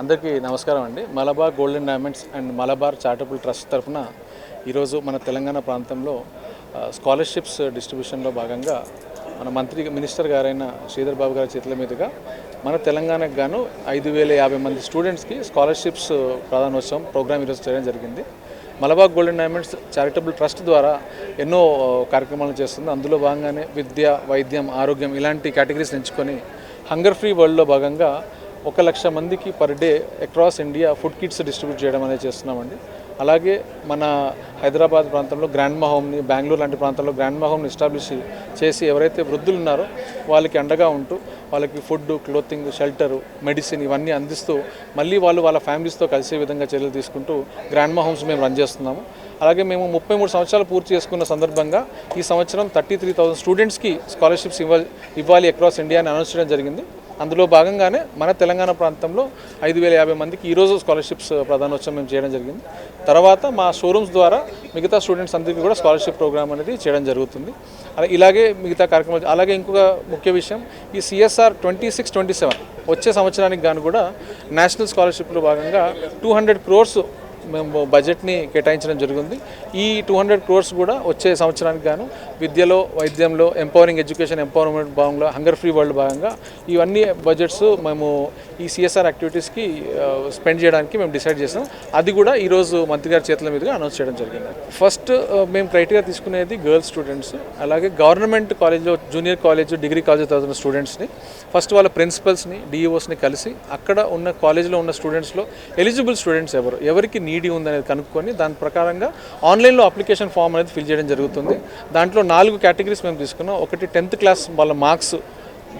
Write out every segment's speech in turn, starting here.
అందరికీ నమస్కారం అండి. Malabar golden diamonds and Malabar charitable trust తరఫున ఈరోజు మన తెలంగాణ ప్రాంతంలో స్కాలర్షిప్స్ డిస్ట్రిబ్యూషన్లో భాగంగా మన మినిస్టర్ గారైన శ్రీధర్ బాబు గారి చేతుల మీదుగా మన తెలంగాణకు గాను 5,050 మంది స్టూడెంట్స్కి స్కాలర్షిప్స్ ప్రధానోత్సవం ప్రోగ్రామ్ ఈరోజు చేయడం జరిగింది. Malabar golden diamonds charitable trust ద్వారా ఎన్నో కార్యక్రమాలు చేస్తుంది. అందులో భాగంగానే విద్య, వైద్యం, ఆరోగ్యం ఇలాంటి కేటగిరీస్ ఎంచుకొని హంగర్ ఫ్రీ వరల్డ్లో భాగంగా 1,00,000 మందికి per day across India food kits distribute చేయడం అనేది చేస్తున్నామండి. అలాగే మన హైదరాబాద్ ప్రాంతంలో గ్రాండ్ మా హోమ్ని, బెంగళూరు లాంటి ప్రాంతాల్లో గ్రాండ్ మా హోమ్ని ఎస్టాబ్లిష్ చేసి ఎవరైతే వృద్ధులు ఉన్నారో వాళ్ళకి అండగా ఉంటూ వాళ్ళకి ఫుడ్, క్లోతింగ్, షెల్టరు, మెడిసిన్ ఇవన్నీ అందిస్తూ మళ్ళీ వాళ్ళ ఫ్యామిలీస్తో కలిసే విధంగా చర్యలు తీసుకుంటూ గ్రాండ్ మా హోమ్స్ మేము రన్ చేస్తున్నాము. అలాగే మేము 33 సంవత్సరాలు పూర్తి చేసుకున్న సందర్భంగా ఈ సంవత్సరం 33,000 స్టూడెంట్స్కి స్కాలర్షిప్స్ ఇవ్వాలి అక్రాస్ ఇండియా అని అనౌన్స్ చేయడం జరిగింది. అందులో భాగంగానే మన తెలంగాణ ప్రాంతంలో 5,050 మందికి ఈరోజు స్కాలర్షిప్స్ ప్రధానోత్సవం మేము చేయడం జరిగింది. తర్వాత మా షోరూమ్స్ ద్వారా మిగతా స్టూడెంట్స్ అందరికీ కూడా స్కాలర్షిప్ ప్రోగ్రామ్ అనేది చేయడం జరుగుతుంది. ఇలాగే మిగతా కార్యక్రమాలు. అలాగే ఇంకొక ముఖ్య విషయం, ఈ CSR 26-27 వచ్చే సంవత్సరానికి గాను కూడా నేషనల్ స్కాలర్షిప్లో భాగంగా 200 crores మేము బడ్జెట్ని కేటాయించడం జరిగింది. ఈ 200 crores కూడా వచ్చే సంవత్సరానికి గాను విద్యలో, వైద్యంలో, ఎంపవరింగ్ ఎడ్యుకేషన్, ఎంపవర్మెంట్ భాగంలో హంగర్ ఫ్రీ వరల్డ్ భాగంగా ఇవన్నీ బడ్జెట్స్ మేము ఈ CSR యాక్టివిటీస్కి స్పెండ్ చేయడానికి మేము డిసైడ్ చేసాం. అది కూడా ఈరోజు మంత్రి గారి చేతుల మీదుగా అనౌన్స్ చేయడం జరిగింది. ఫస్ట్ మేము క్రైటీరియా తీసుకునేది గర్ల్స్ స్టూడెంట్స్, అలాగే గవర్నమెంట్ కాలేజ్లో జూనియర్ కాలేజ్, డిగ్రీ కాలేజ్ చదువుతున్న స్టూడెంట్స్ని ఫస్ట్ వాళ్ళ ప్రిన్సిపల్స్ని, DEOస్ని కలిసి అక్కడ ఉన్న కాలేజ్లో ఉన్న స్టూడెంట్స్లో ఎలిజిబుల్ స్టూడెంట్స్ ఎవరికి నీడీ ఉందనేది కనుక్కొని దాని ప్రకారంగా ఆన్లైన్లో అప్లికేషన్ ఫామ్ అనేది ఫిల్ చేయడం జరుగుతుంది. దాంట్లో 4 కేటగిరీస్ మేము తీసుకున్నాం. ఒకటి 10th క్లాస్ వాళ్ళ మార్క్స్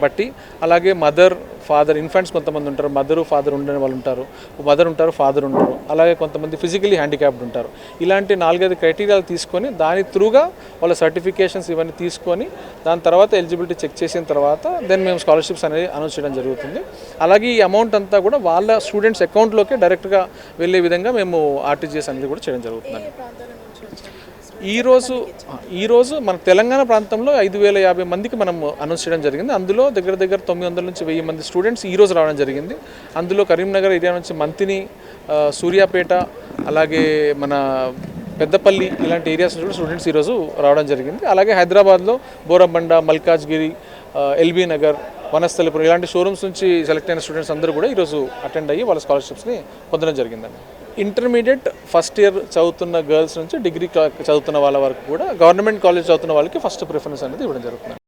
బట్టి, అలాగే మదర్, ఫాదర్, ఇన్ఫాంట్స్ కొంతమంది ఉంటారు, మదరు ఫాదర్ ఉండని వాళ్ళు ఉంటారు, మదర్ ఉంటారు, ఫాదర్ ఉంటారు, అలాగే కొంతమంది ఫిజికలీ హ్యాండిక్యాప్డ్ ఉంటారు. ఇలాంటి 4-5 క్రైటీరియాలు తీసుకొని దాని త్రూగా వాళ్ళ సర్టిఫికేషన్స్ ఇవన్నీ తీసుకొని దాని తర్వాత ఎలిజిబిలిటీ చెక్ చేసిన తర్వాత దెన్ మేము స్కాలర్షిప్స్ అనేది అనౌన్స్ చేయడం జరుగుతుంది. అలాగే ఈ అమౌంట్ అంతా కూడా వాళ్ళ స్టూడెంట్స్ అకౌంట్లోకి డైరెక్ట్గా వెళ్ళే విధంగా మేము RTGS అనేది కూడా చేయడం జరుగుతుందండి. ఈరోజు మన తెలంగాణ ప్రాంతంలో 5,050 మందికి మనం అనౌన్స్ చేయడం జరిగింది. అందులో దగ్గర 900 నుంచి 1000 మంది స్టూడెంట్స్ ఈరోజు రావడం జరిగింది. అందులో కరీంనగర్ ఏరియా నుంచి మంతిని, సూర్యాపేట, అలాగే మన పెద్దపల్లి ఇలాంటి ఏరియాస్ నుంచి స్టూడెంట్స్ ఈరోజు రావడం జరిగింది. అలాగే హైదరాబాద్లో బోరబండ, మల్కాజ్గిరి, LB నగర్, వనస్థలిపురం ఇలాంటి షోరూమ్స్ నుంచి సెలెక్ట్ అయిన స్టూడెంట్స్ అందరూ కూడా ఈరోజు అటెండ్ అయ్యి వాళ్ళ స్కాలర్షిప్స్ని పొందడం జరిగిందండి. ఇంటర్మీడియట్ ఫస్ట్ ఇయర్ చదువుతున్న గర్ల్స్ నుంచి డిగ్రీ చదువుతున్న వాళ్ళ వరకు కూడా గవర్నమెంట్ కాలేజ్ చదువుతున్న వాళ్ళకి ఫస్ట్ ప్రిఫరెన్స్ అనేది ఇవ్వడం జరుగుతుంది.